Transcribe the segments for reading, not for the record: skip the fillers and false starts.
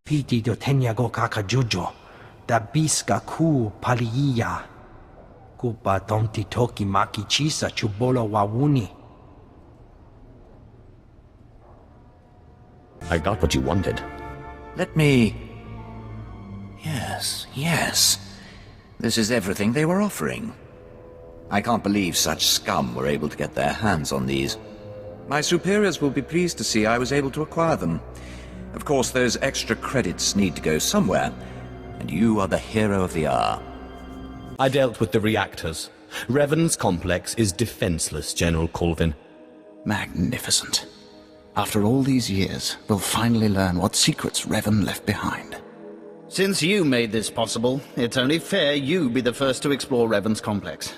Piti do tenyago kakajujo, da biska ku paliya. Kupa tonti toki maki chisa chubolo wawuni. I got what you wanted. Let me... Yes. This is everything they were offering. I can't believe such scum were able to get their hands on these. My superiors will be pleased to see I was able to acquire them. Of course, those extra credits need to go somewhere, and you are the hero of the hour. I dealt with the reactors. Revan's complex is defenseless, General Colvin. Magnificent. After all these years, we'll finally learn what secrets Revan left behind. Since you made this possible, it's only fair you be the first to explore Revan's complex.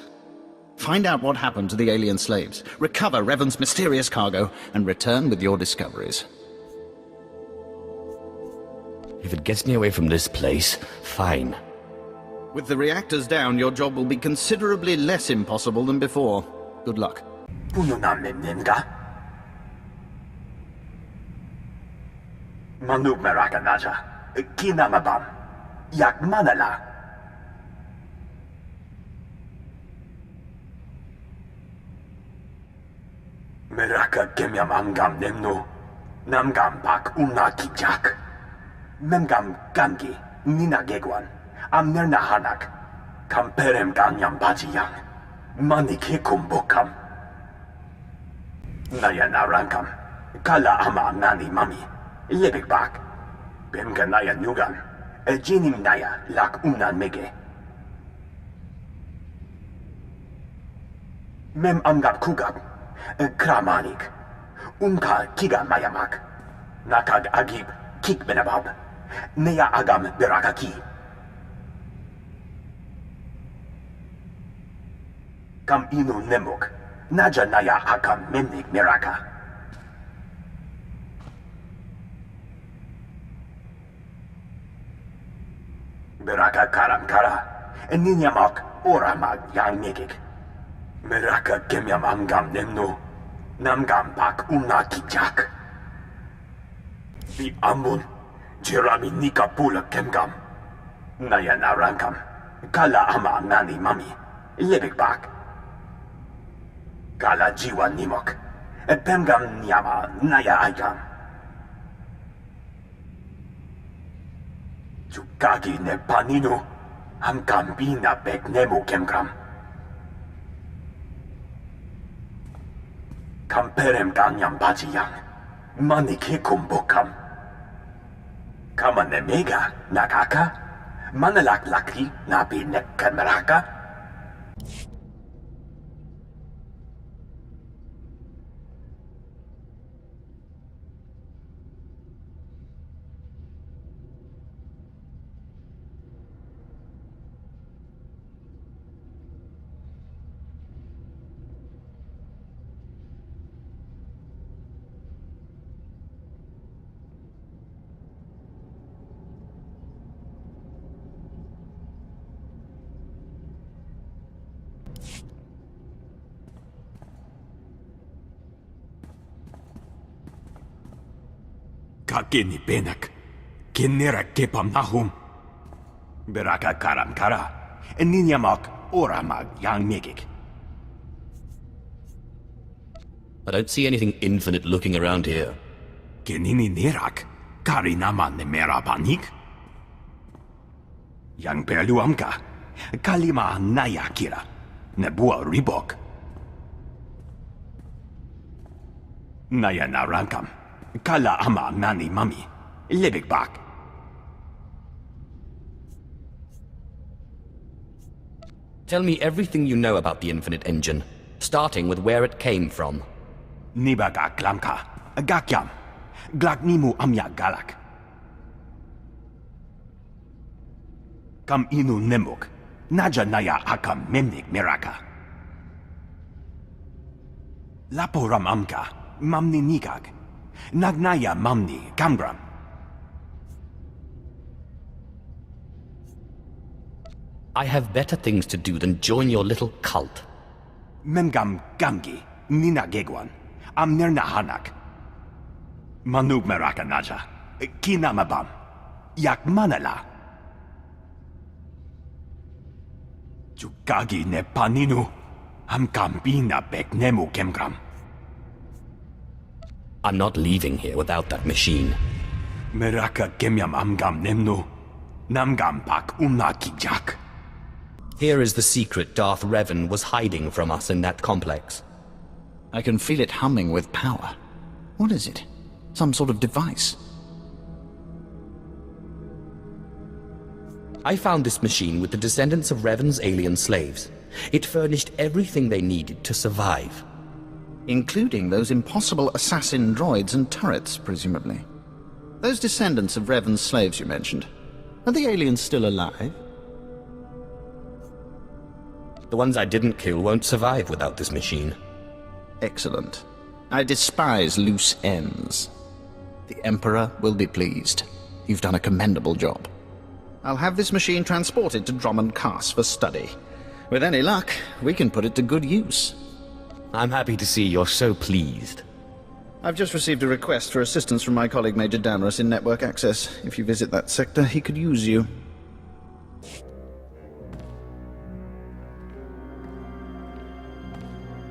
Find out what happened to the alien slaves, recover Revan's mysterious cargo, and return with your discoveries. If it gets me away from this place, fine. With the reactors down, your job will be considerably less impossible than before. Good luck. Manub Meraka Naja, Kinamabam, Yak Manala. Meraka Kemyam Angam Nemno, Namgam Bak Unaki Jak, Memgam Gamgi, Nina Gegwan, Amnerna Hanak, Kamperem Ganyam Bajiyang, Manikikum Bokam, Nayana Rankam, Kala Ama Nani Mami. Lebek bak, Bemga naya nugan, Jinim naya lak unan mege. Mem amgab kugab, Kramanik, Unka kiga mayamak, Nakag agib, kik benabab, Nea agam berakaki. Kam inu nemuk, Naja naya akam memnik meraka. Meraka karam kara, Ninyamak oramag yang megik. Meraka kemyam angam nemno, Namgam bak unaki jak. Di amun, Jerami nika pula kemgam. Naya narangam, Kala ama nani mami, lebek bak. Kala jiwa nimok, Pemgam nyama naya agam. Jukagi ne panino, Hamkam bina bek nemo kemgam. Kamperem ganyam bajiyang, Manike kumbokam. Kama ne mega, nakaka, Manalak laki, nabi ne kameraka. Kakini benak, Kinera kepam nahum. Beraka karam kara, Ninyamak oramag yang megik. I don't see anything infinite looking around here. Kinini nerak, Karinaman ne merapanik. Yang perluamka, Kalima nayakira, Nebua ribok. Naya narankam. Kala ama nani mami, lebek bak. Tell me everything you know about the Infinite Engine, starting with where it came from. Nibaga klamka, gakyam, glagnimu amya galak. Kam inu nemuk, naja naya akam memnik meraka. Laporam amka, mamni nikag. Nagnaya mamni kamgram. I have better things to do than join your little cult. Memgam gamgi, Nina gegwan, Amnerna hanak. Manub meraka naja, Kinamabam, yak manala. Jukagi ne paninu, am kambina beknemu kemgam. I'm not leaving here without that machine. Meraka kemyam amgam nemnu, namgam pak kijak. Here is the secret Darth Revan was hiding from us in that complex. I can feel it humming with power. What is it? Some sort of device? I found this machine with the descendants of Revan's alien slaves. It furnished everything they needed to survive. Including those impossible assassin droids and turrets, presumably. Those descendants of Revan's slaves you mentioned. Are the aliens still alive? The ones I didn't kill won't survive without this machine. Excellent. I despise loose ends. The Emperor will be pleased. You've done a commendable job. I'll have this machine transported to Drummond Cass for study. With any luck, we can put it to good use. I'm happy to see you're so pleased. I've just received a request for assistance from my colleague Major Damaris in network access. If you visit that sector, he could use you.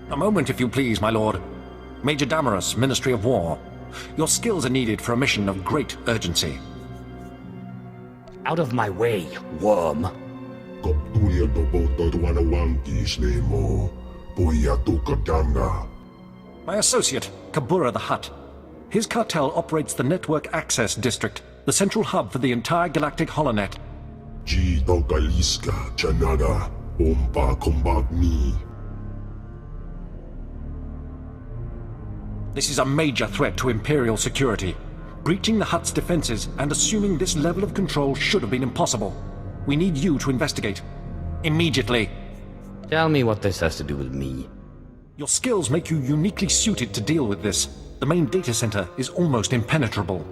A moment, if you please, my lord. Major Damaris, Ministry of War. Your skills are needed for a mission of great urgency. Out of my way, worm. My associate, Kabura the Hutt. His cartel operates the Network Access District, the central hub for the entire galactic holonet. This is a major threat to Imperial security. Breaching the Hutt's defenses and assuming this level of control should have been impossible. We need you to investigate. Immediately. Tell me what this has to do with me. Your skills make you uniquely suited to deal with this. The main data center is almost impenetrable.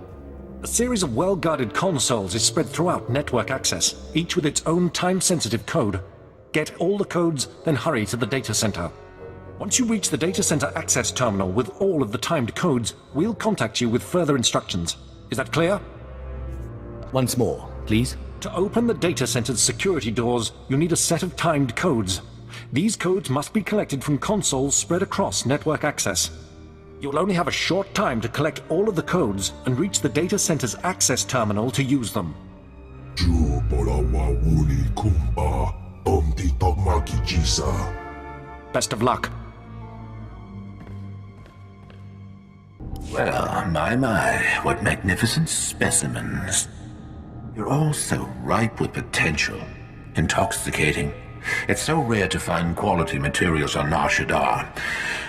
A series of well-guarded consoles is spread throughout network access, each with its own time-sensitive code. Get all the codes, then hurry to the data center. Once you reach the data center access terminal with all of the timed codes, we'll contact you with further instructions. Is that clear? Once more, please. To open the data center's security doors, you need a set of timed codes. These codes must be collected from consoles spread across network access. You'll only have a short time to collect all of the codes and reach the data center's access terminal to use them. Best of luck. Well, my, what magnificent specimens. You're all so ripe with potential. Intoxicating. It's so rare to find quality materials on Nar Shaddaa.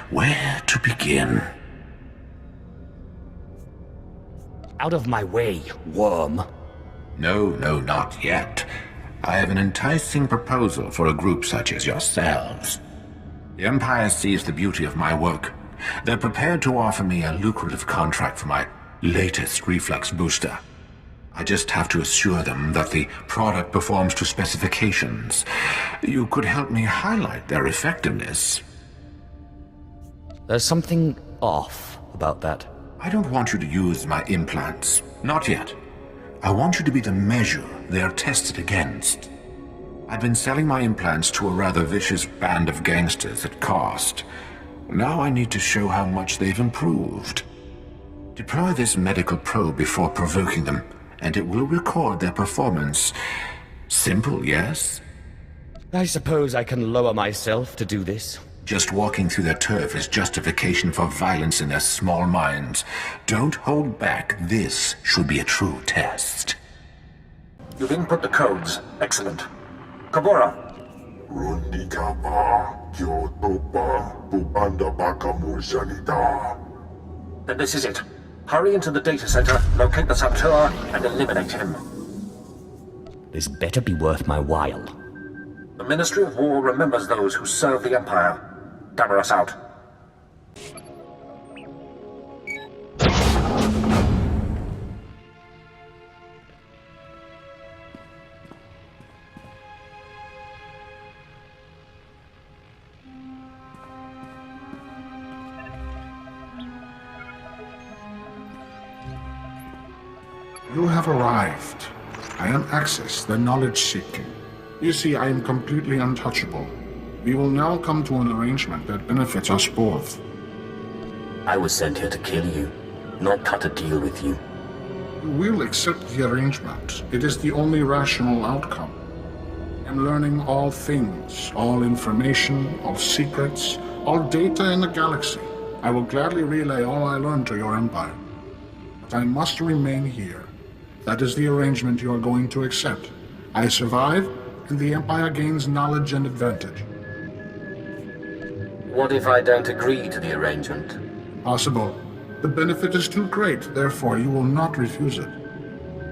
Where to begin? Out of my way, worm. No, not yet. I have an enticing proposal for a group such as yourselves. The Empire sees the beauty of my work. They're prepared to offer me a lucrative contract for my latest reflex booster. I just have to assure them that the product performs to specifications. You could help me highlight their effectiveness. There's something off about that. I don't want you to use my implants. Not yet. I want you to be the measure they are tested against. I've been selling my implants to a rather vicious band of gangsters at cost. Now I need to show how much they've improved. Deploy this medical probe before provoking them, and it will record their performance. Simple, yes? I suppose I can lower myself to do this. Just walking through their turf is justification for violence in their small minds. Don't hold back. This should be a true test. You've input the codes. Excellent. Kabura. Then this is it. Hurry into the data center, locate the Swtor, and eliminate him. This better be worth my while. The Ministry of War remembers those who serve the Empire. Damaris out. You have arrived. I am Axis, the knowledge-seeking. You see, I am completely untouchable. We will now come to an arrangement that benefits us both. I was sent here to kill you, not cut a deal with you. You will accept the arrangement. It is the only rational outcome. I am learning all things, all information, all secrets, all data in the galaxy. I will gladly relay all I learned to your empire. But I must remain here. That is the arrangement you are going to accept. I survive, and the empire gains knowledge and advantage. What if I don't agree to the arrangement? Possible. The benefit is too great, therefore you will not refuse it.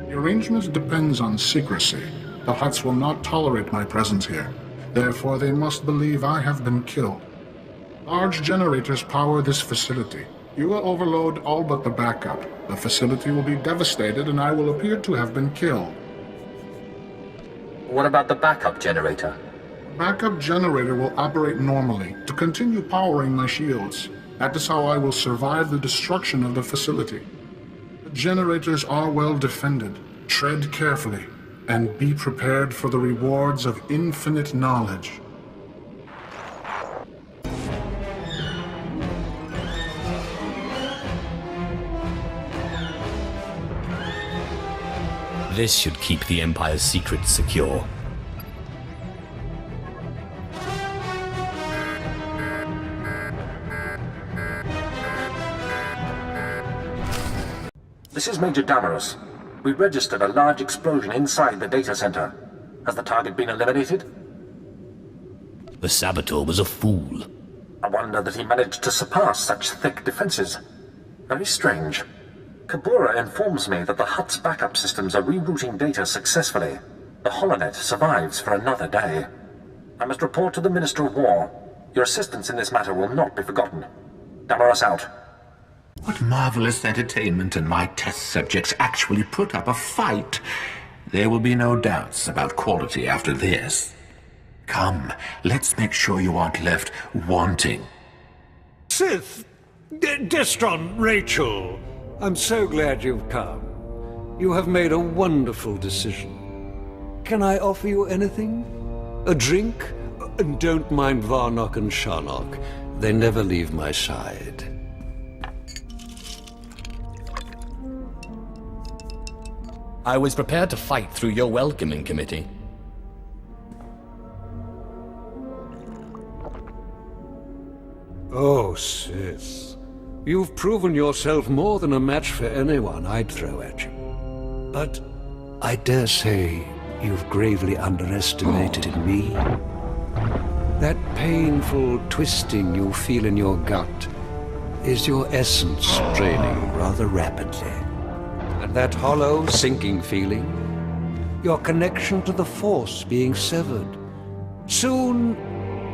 The arrangement depends on secrecy. The Hutts will not tolerate my presence here. Therefore they must believe I have been killed. Large generators power this facility. You will overload all but the backup. The facility will be devastated and I will appear to have been killed. What about the backup generator? The backup generator will operate normally to continue powering my shields. That is how I will survive the destruction of the facility. The generators are well defended. Tread carefully, and be prepared for the rewards of infinite knowledge. This should keep the Empire's secrets secure. This is Major Damaris. We registered a large explosion inside the data center. Has the target been eliminated? The saboteur was a fool. I wonder that he managed to surpass such thick defenses. Very strange. Kabura informs me that the Hutt's backup systems are rerouting data successfully. The holonet survives for another day. I must report to the Minister of War. Your assistance in this matter will not be forgotten. Damaris out. What marvelous entertainment, and my test subjects actually put up a fight. There will be no doubts about quality after this. Come, let's make sure you aren't left wanting. Sith! Destron, Rachel! I'm so glad you've come. You have made a wonderful decision. Can I offer you anything? A drink? And don't mind Varnock and Sharnock. They never leave my side. I was prepared to fight through your welcoming committee. Oh, Sith. You've proven yourself more than a match for anyone I'd throw at you. But I dare say you've gravely underestimated me. That painful twisting you feel in your gut is your essence draining rather rapidly. And that hollow, sinking feeling, your connection to the Force being severed. Soon,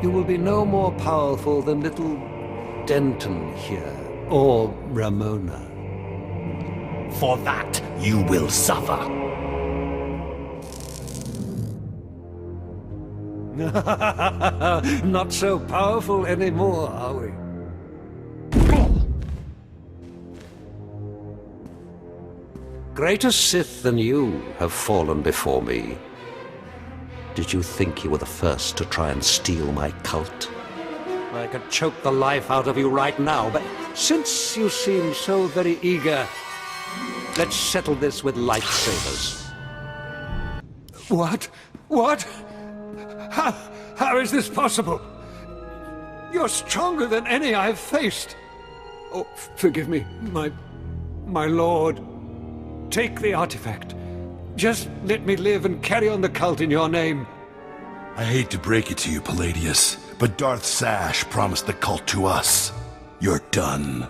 you will be no more powerful than little Denton here, or Ramona. For that, you will suffer. Not so powerful anymore, are we? Greater Sith than you have fallen before me. Did you think you were the first to try and steal my cult? I could choke the life out of you right now, but since you seem so very eager, let's settle this with lightsabers. What? What? How is this possible? You're stronger than any I've faced. Oh, forgive me, my lord. Take the artifact. Just let me live and carry on the cult in your name. I hate to break it to you, Palladius, but Darth Sash promised the cult to us. You're done.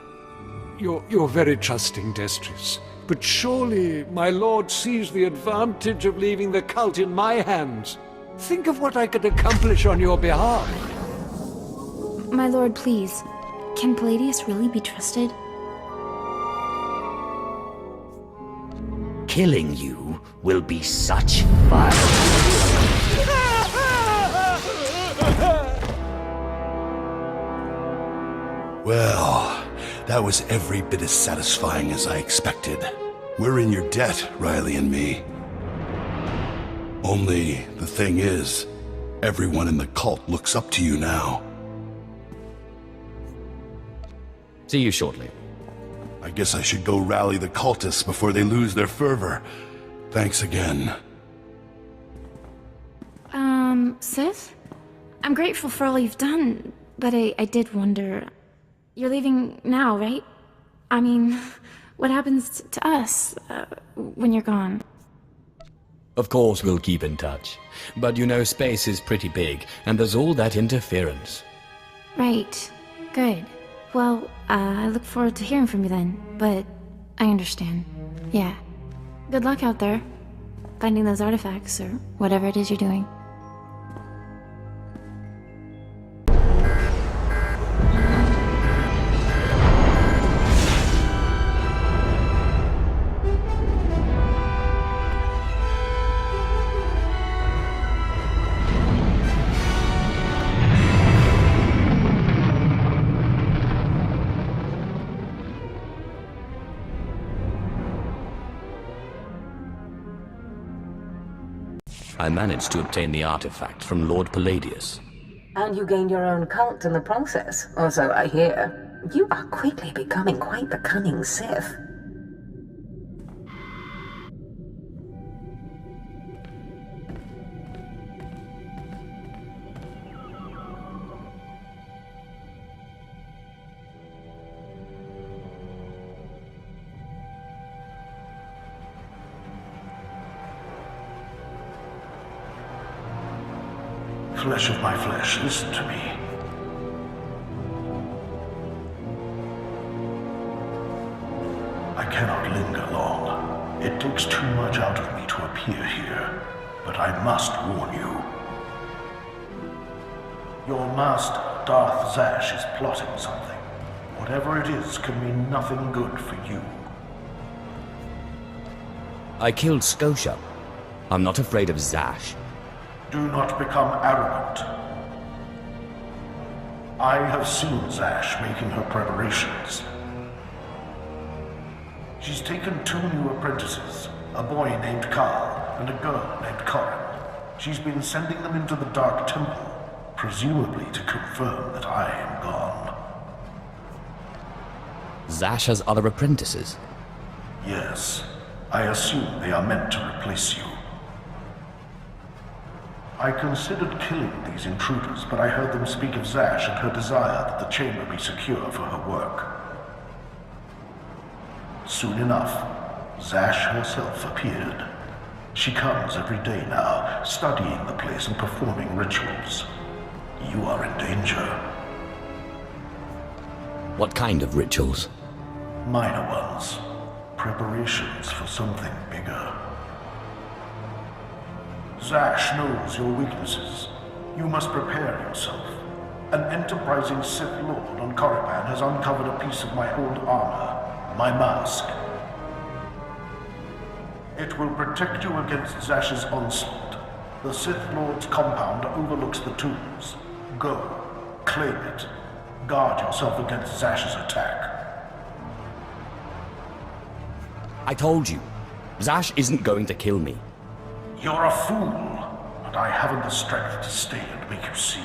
You're very trusting, Destris. But surely my lord sees the advantage of leaving the cult in my hands. Think of what I could accomplish on your behalf. My lord, please. Can Palladius really be trusted? Killing you will be such fun. Well, that was every bit as satisfying as I expected. We're in your debt, Riley and me. Only the thing is, everyone in the cult looks up to you now. See you shortly. I guess I should go rally the cultists before they lose their fervor. Thanks again. Sith? I'm grateful for all you've done, but I did wonder... You're leaving now, right? I mean, what happens to us when you're gone? Of course we'll keep in touch. But you know space is pretty big, and there's all that interference. Right. Good. Well, I look forward to hearing from you then, but I understand. Yeah. Good luck out there. Finding those artifacts, or whatever it is you're doing. I managed to obtain the artifact from Lord Palladius. And you gained your own cult in the process, or so I hear. You are quickly becoming quite the cunning Sith. Flesh of my flesh, listen to me. I cannot linger long. It takes too much out of me to appear here, but I must warn you. Your master, Darth Zash, is plotting something. Whatever it is can mean nothing good for you. I killed Scotia. I'm not afraid of Zash. Do not become arrogant. I have seen Zash making her preparations. She's taken 2 new apprentices, a boy named Carl and a girl named Corin. She's been sending them into the Dark Temple, presumably to confirm that I am gone. Zash has other apprentices? Yes. I assume they are meant to replace you. I considered killing these intruders, but I heard them speak of Zash and her desire that the chamber be secure for her work. Soon enough, Zash herself appeared. She comes every day now, studying the place and performing rituals. You are in danger. What kind of rituals? Minor ones. Preparations for something bigger. Zash knows your weaknesses. You must prepare yourself. An enterprising Sith Lord on Korriban has uncovered a piece of my old armor, my mask. It will protect you against Zash's onslaught. The Sith Lord's compound overlooks the tombs. Go, claim it. Guard yourself against Zash's attack. I told you, Zash isn't going to kill me. You're a fool, but I haven't the strength to stay and make you see.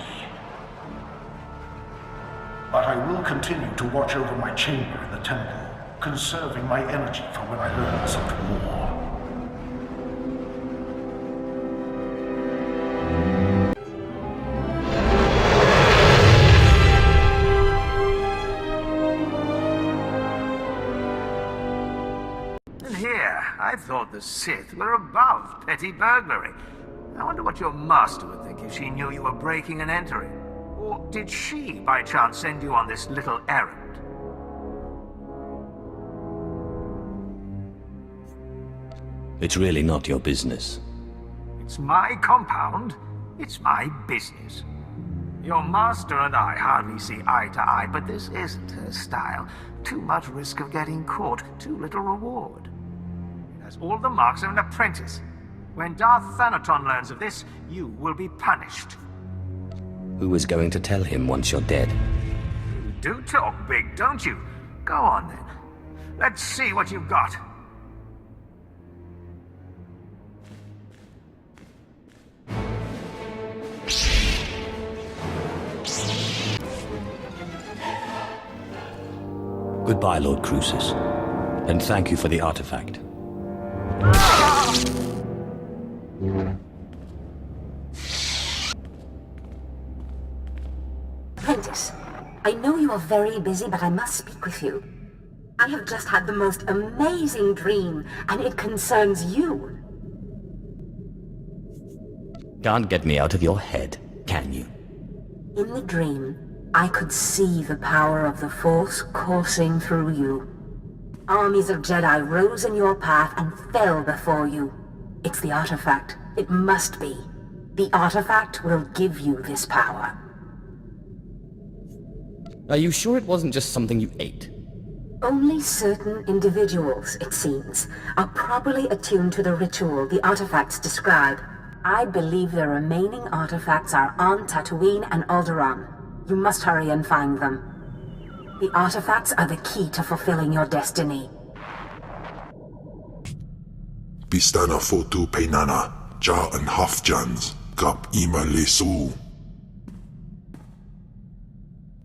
But I will continue to watch over my chamber in the temple, conserving my energy for when I learn something more. I thought the Sith were above petty burglary. I wonder what your master would think if she knew you were breaking and entering. Or did she, by chance, send you on this little errand? It's really not your business. It's my compound. It's my business. Your master and I hardly see eye to eye, but this isn't her style. Too much risk of getting caught, too little reward. Has all the marks of an apprentice. When Darth Thanaton learns of this, you will be punished. Who is going to tell him once you're dead? You do talk big, don't you? Go on then. Let's see what you've got. Goodbye, Lord Crucis. And thank you for the artifact. Prentice, I know you are very busy, but I must speak with you. I have just had the most amazing dream, and it concerns you. Can't get me out of your head, can you? In the dream, I could see the power of the Force coursing through you. Armies of Jedi rose in your path and fell before you. It's the artifact. It must be. The artifact will give you this power. Are you sure it wasn't just something you ate? Only certain individuals, it seems, are properly attuned to the ritual the artifacts describe. I believe the remaining artifacts are on Tatooine and Alderaan. You must hurry and find them. The artifacts are the key to fulfilling your destiny. Bistana fotu peinana, ja and hafjans, gap ima lesu.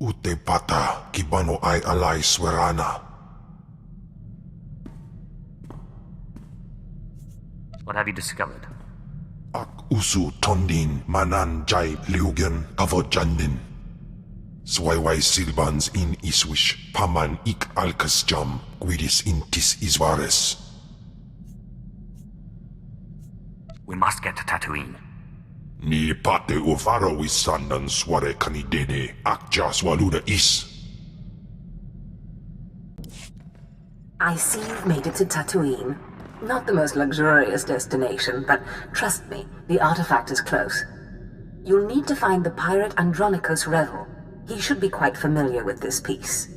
Ute pata, kibano ay alay swerana. What have you discovered? Ak usu tondin manan jay liugen kavojandin. Swayway silbans in iswish paman ik alkas jam guidis intis isvares. We must get to Tatooine. Ni pate uvaro wisandan sware kanidene akja swaluda is. I see you've made it to Tatooine. Not the most luxurious destination, but trust me, the artifact is close. You'll need to find the pirate Andronicos Revel. He should be quite familiar with this piece.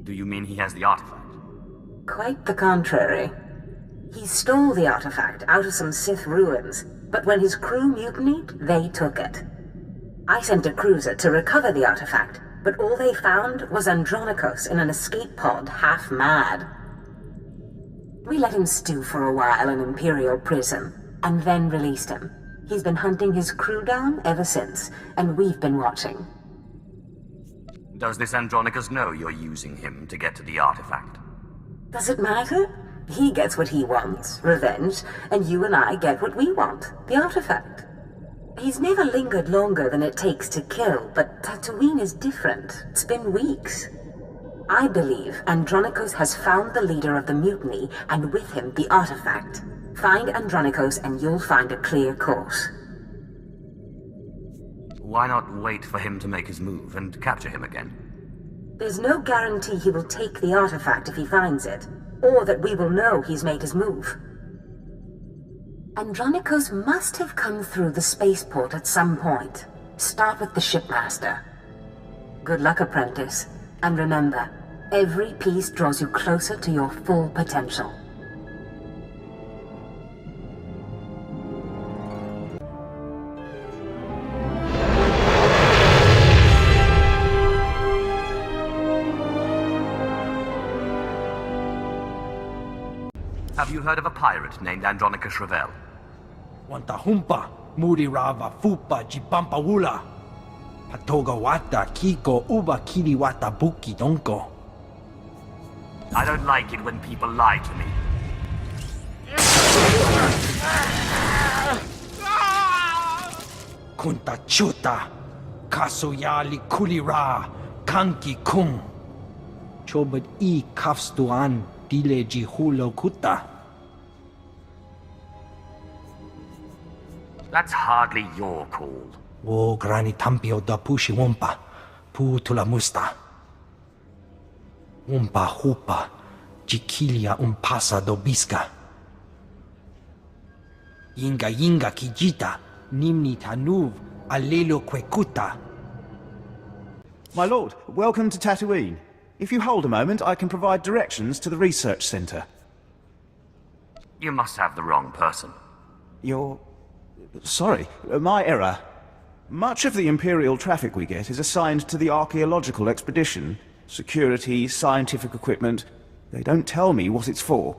Do you mean he has the artifact? Quite the contrary. He stole the artifact out of some Sith ruins, but when his crew mutinied, they took it. I sent a cruiser to recover the artifact, but all they found was Andronicos in an escape pod, half mad. We let him stew for a while in Imperial prison, and then released him. He's been hunting his crew down ever since, and we've been watching. Does this Andronicus know you're using him to get to the artifact? Does it matter? He gets what he wants, revenge, and you and I get what we want, the artifact. He's never lingered longer than it takes to kill, but Tatooine is different. It's been weeks. I believe Andronicos has found the leader of the mutiny, and with him the artifact. Find Andronicos and you'll find a clear course. Why not wait for him to make his move and capture him again? There's no guarantee he will take the artifact if he finds it, or that we will know he's made his move. Andronicos must have come through the spaceport at some point. Start with the shipmaster. Good luck, apprentice. And remember, every piece draws you closer to your full potential. Have you heard of a pirate named Andronicus Revel? Wanta humpa, muri rava fupa jipampa wula. Patoga wata kiko uba kiri wata buki donko. I don't like it when people lie to me. Kunta chuta, kasoyali kulira, kanki kum. Chobad I kafstuan dile jihulo kuta. That's hardly your call. O grani tampio da pushi wumpa, pu tula musta. Umpa hupa, jikilia umpasa do biska. Yinga kijita, nimni tanuv, alelo kwekuta. My lord, welcome to Tatooine. If you hold a moment, I can provide directions to the research center. You must have the wrong person. You're... Sorry, my error. Much of the Imperial traffic we get is assigned to the archaeological expedition. Security, scientific equipment. They don't tell me what it's for.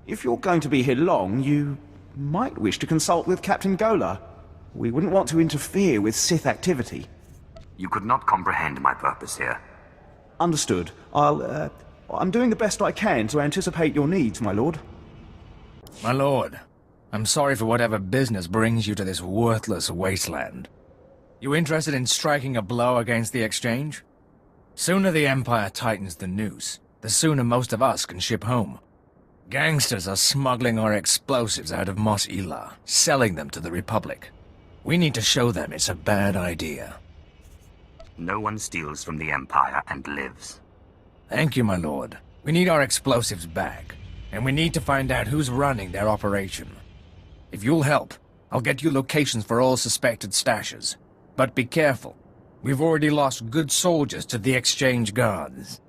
If you're going to be here long, you might wish to consult with Captain Gola. We wouldn't want to interfere with Sith activity. You could not comprehend my purpose here. Understood. I'm doing the best I can to anticipate your needs, my lord. My lord, I'm sorry for whatever business brings you to this worthless wasteland. You interested in striking a blow against the Exchange? Sooner the Empire tightens the noose, the sooner most of us can ship home. Gangsters are smuggling our explosives out of Mos Ila, selling them to the Republic. We need to show them it's a bad idea. No one steals from the Empire and lives. Thank you, my lord. We need our explosives back, and we need to find out who's running their operation. If you'll help, I'll get you locations for all suspected stashes. But be careful. We've already lost good soldiers to the Exchange Guards.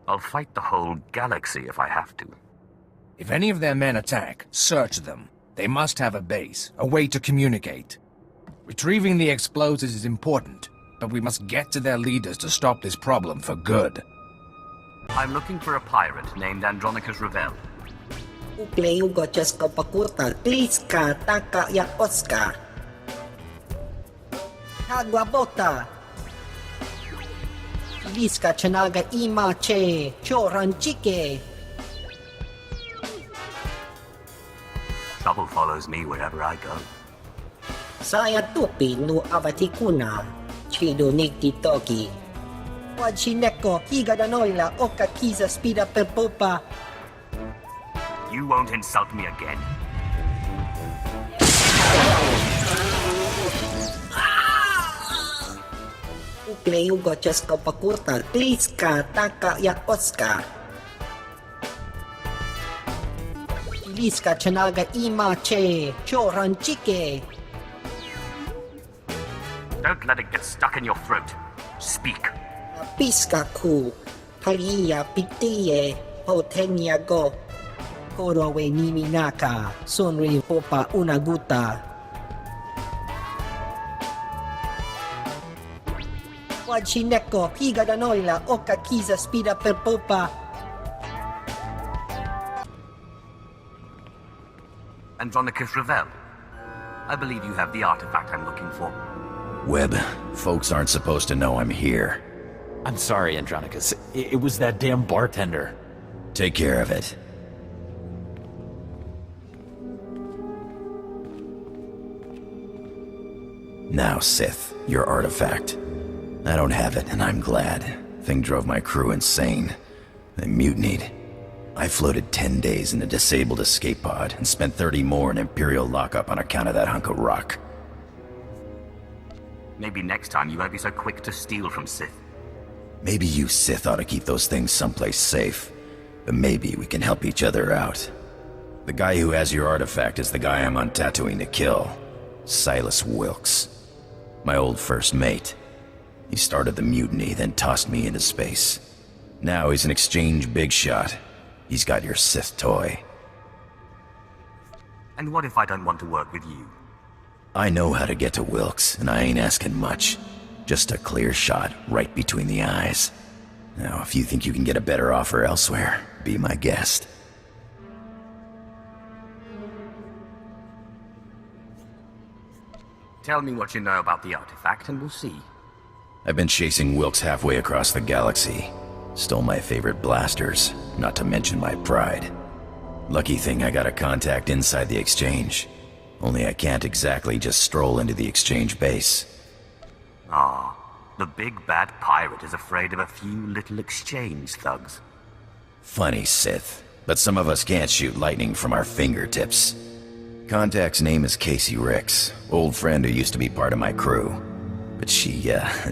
I'll fight the whole galaxy if I have to. If any of their men attack, search them. They must have a base, a way to communicate. Retrieving the explosives is important, but we must get to their leaders to stop this problem for good. I'm looking for a pirate named Andronicus Revel. Ukleugo Chesko Pakurta, Kliska, Taka jak Oscar. Hagwabota. Liska Chanaga Imache, Choranchike. Trouble follows me wherever I go. Saya tupi nu avatikuna, Chido Nikti Toki. Wajineko, Higa Danoila, Oka Kiza Spida per Popa. You won't insult me again. Ukleugo Chesko Pakurta, Kliska, Taka jak Oscar. Liska Chanaga Imache, Choranchike. Don't let it get stuck in your throat. Speak. Piska ku, Palia Pitie, Potenia go. Korowe Niminaka, Sonri Popa Unaguta. Wajineko, Higa Danoila, Oka Kiza Spida per Popa. Andronicus Revel. I believe you have the artifact I'm looking for. Webb, folks aren't supposed to know I'm here. I'm sorry, Andronicus. It was that damn bartender. Take care of it. Now, Sith, your artifact. I don't have it, and I'm glad. Thing drove my crew insane. They mutinied. I floated 10 days in a disabled escape pod and spent 30 more in Imperial lockup on account of that hunk of rock. Maybe next time you won't be so quick to steal from Sith. Maybe you Sith ought to keep those things someplace safe. But maybe we can help each other out. The guy who has your artifact is the guy I'm on Tatooine to kill. Silas Wilkes. My old first mate. He started the mutiny, then tossed me into space. Now he's an Exchange big shot. He's got your Sith toy. And what if I don't want to work with you? I know how to get to Wilkes, and I ain't asking much. Just a clear shot right between the eyes. Now, if you think you can get a better offer elsewhere, be my guest. Tell me what you know about the artifact and we'll see. I've been chasing Wilkes halfway across the galaxy. Stole my favorite blasters, not to mention my pride. Lucky thing I got a contact inside the Exchange. Only I can't exactly just stroll into the Exchange base. Ah, the big bad pirate is afraid of a few little Exchange thugs. Funny, Sith, but some of us can't shoot lightning from our fingertips. Contact's name is Casey Ricks, old friend who used to be part of my crew. But she,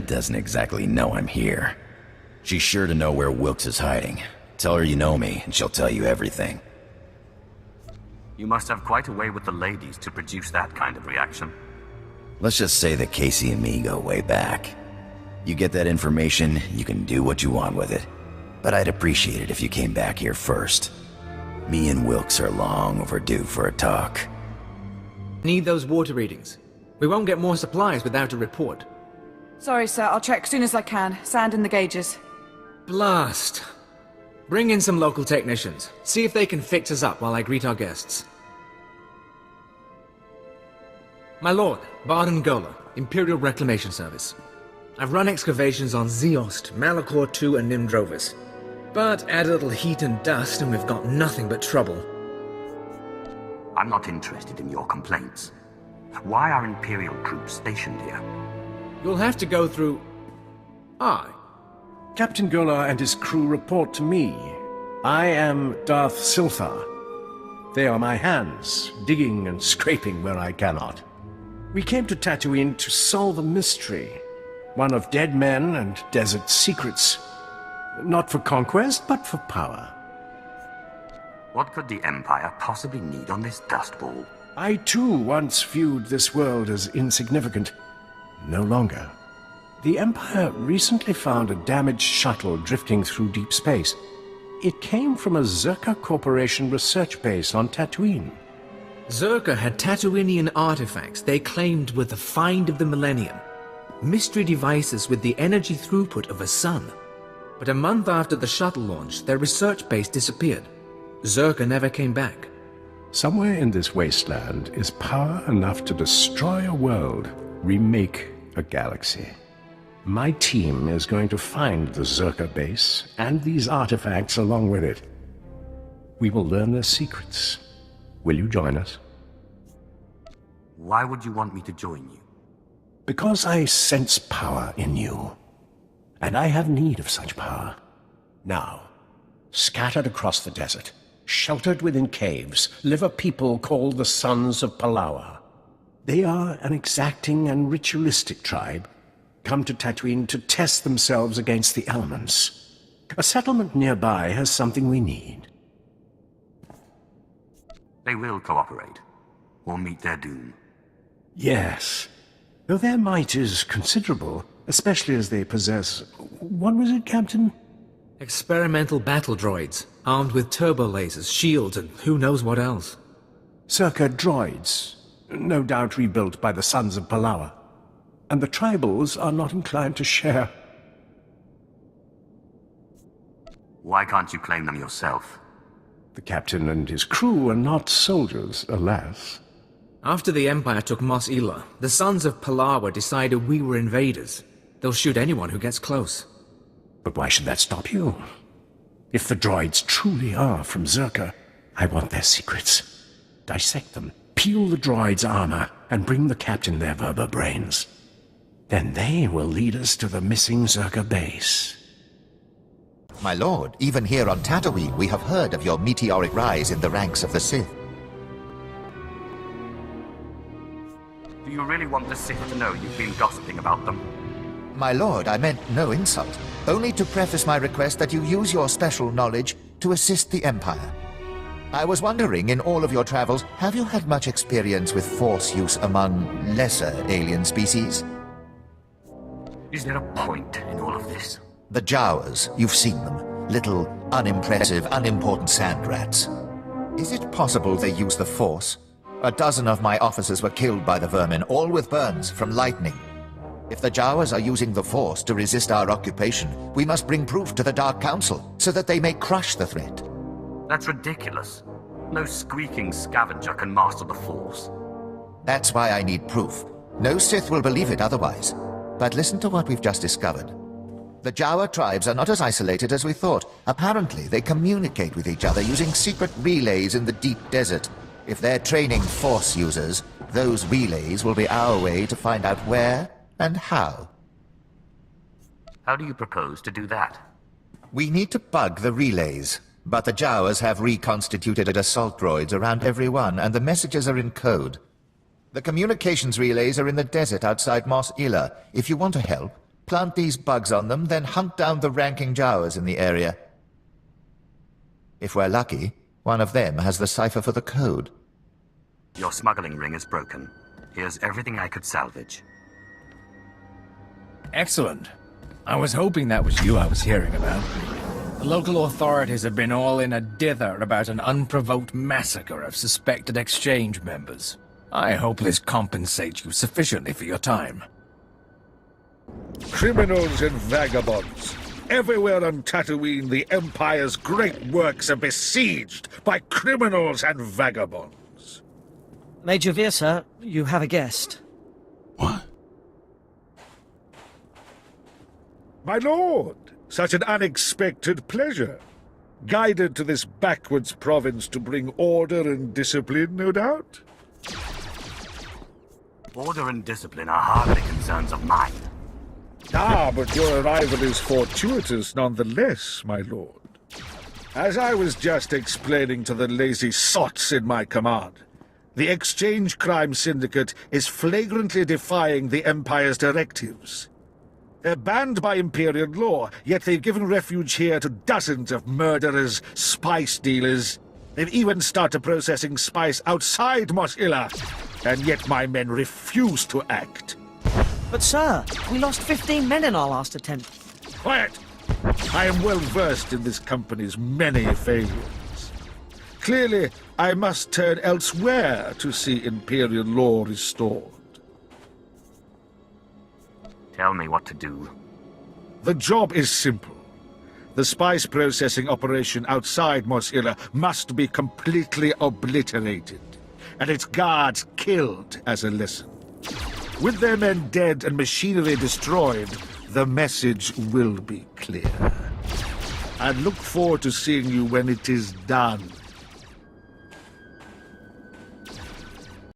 doesn't exactly know I'm here. She's sure to know where Wilkes is hiding. Tell her you know me, and she'll tell you everything. You must have quite a way with the ladies to produce that kind of reaction. Let's just say that Casey and me go way back. You get that information, you can do what you want with it. But I'd appreciate it if you came back here first. Me and Wilkes are long overdue for a talk. Need those water readings. We won't get more supplies without a report. Sorry, sir. I'll check soon as I can. Sand in the gauges. Blast. Bring in some local technicians. See if they can fix us up while I greet our guests. My lord, Barden Gola, Imperial Reclamation Service. I've run excavations on Zeost, Malachor II, and Nimdrovis. But add a little heat and dust and we've got nothing but trouble. I'm not interested in your complaints. Why are Imperial troops stationed here? You'll have to go through... Captain Golar and his crew report to me. I am Darth Swtor. They are my hands, digging and scraping where I cannot. We came to Tatooine to solve a mystery. One of dead men and desert secrets. Not for conquest, but for power. What could the Empire possibly need on this dust ball? I too once viewed this world as insignificant. No longer. The Empire recently found a damaged shuttle drifting through deep space. It came from a Zerka Corporation research base on Tatooine. Zerka had Tatooinian artifacts they claimed were the find of the millennium. Mystery devices with the energy throughput of a sun. But a month after the shuttle launch, their research base disappeared. Zerka never came back. Somewhere in this wasteland is power enough to destroy a world, remake a galaxy. My team is going to find the Zerka base and these artifacts along with it. We will learn their secrets. Will you join us? Why would you want me to join you? Because I sense power in you. And I have need of such power. Now, scattered across the desert, sheltered within caves, live a people called the Sons of Palawa. They are an exacting and ritualistic tribe, come to Tatooine to test themselves against the elements. A settlement nearby has something we need. They will cooperate, or meet their doom. Yes, though their might is considerable, especially as they possess... What was it, Captain? Experimental battle droids, armed with turbo lasers, shields, and who knows what else. Zerka droids, no doubt rebuilt by the Sons of Palawa. And the tribals are not inclined to share. Why can't you claim them yourself? The captain and his crew are not soldiers, alas. After the Empire took Mos Ila, the Sons of Palawa decided we were invaders. They'll shoot anyone who gets close. But why should that stop you? If the droids truly are from Zerka, I want their secrets. Dissect them, peel the droids' armor, and bring the captain their Verba brains. Then they will lead us to the missing Zerka base. My lord, even here on Tatooine, we have heard of your meteoric rise in the ranks of the Sith. Do you really want the Sith to know you've been gossiping about them? My lord, I meant no insult. Only to preface my request that you use your special knowledge to assist the Empire. I was wondering, in all of your travels, have you had much experience with Force use among lesser alien species? Is there a point in all of this? The Jawas, you've seen them. Little, unimpressive, unimportant sand rats. Is it possible they use the Force? A dozen of my officers were killed by the vermin, all with burns from lightning. If the Jawas are using the Force to resist our occupation, we must bring proof to the Dark Council, so that they may crush the threat. That's ridiculous. No squeaking scavenger can master the Force. That's why I need proof. No Sith will believe it otherwise. But listen to what we've just discovered. The Jawa tribes are not as isolated as we thought. Apparently, they communicate with each other using secret relays in the deep desert. If they're training Force users, those relays will be our way to find out where and how. How do you propose to do that? We need to bug the relays, but the Jawas have reconstituted assault droids around every one, and the messages are in code. The communications relays are in the desert outside Mos Ila. If you want to help, plant these bugs on them, then hunt down the ranking Jawas in the area. If we're lucky, one of them has the cipher for the code. Your smuggling ring is broken. Here's everything I could salvage. Excellent. I was hoping that was you I was hearing about. The local authorities have been all in a dither about an unprovoked massacre of suspected exchange members. I hope this compensates you sufficiently for your time. Criminals and vagabonds. Everywhere on Tatooine, the Empire's great works are besieged by criminals and vagabonds. Major Veer, sir, you have a guest. My lord, such an unexpected pleasure. Guided to this backwards province to bring order and discipline, no doubt? Order and discipline are hardly concerns of mine. Ah, but your arrival is fortuitous nonetheless, my lord. As I was just explaining to the lazy sots in my command, the Exchange Crime Syndicate is flagrantly defying the Empire's directives. They're banned by Imperial law, yet they've given refuge here to dozens of murderers, spice dealers. They've even started processing spice outside Mos Illa, and yet my men refuse to act. But sir, we lost 15 men in our last attempt. Quiet! I am well versed in this company's many failures. Clearly, I must turn elsewhere to see Imperial law restored. Tell me what to do. The job is simple. The spice processing operation outside Mos Illa must be completely obliterated, and its guards killed as a lesson. With their men dead and machinery destroyed, the message will be clear. I look forward to seeing you when it is done,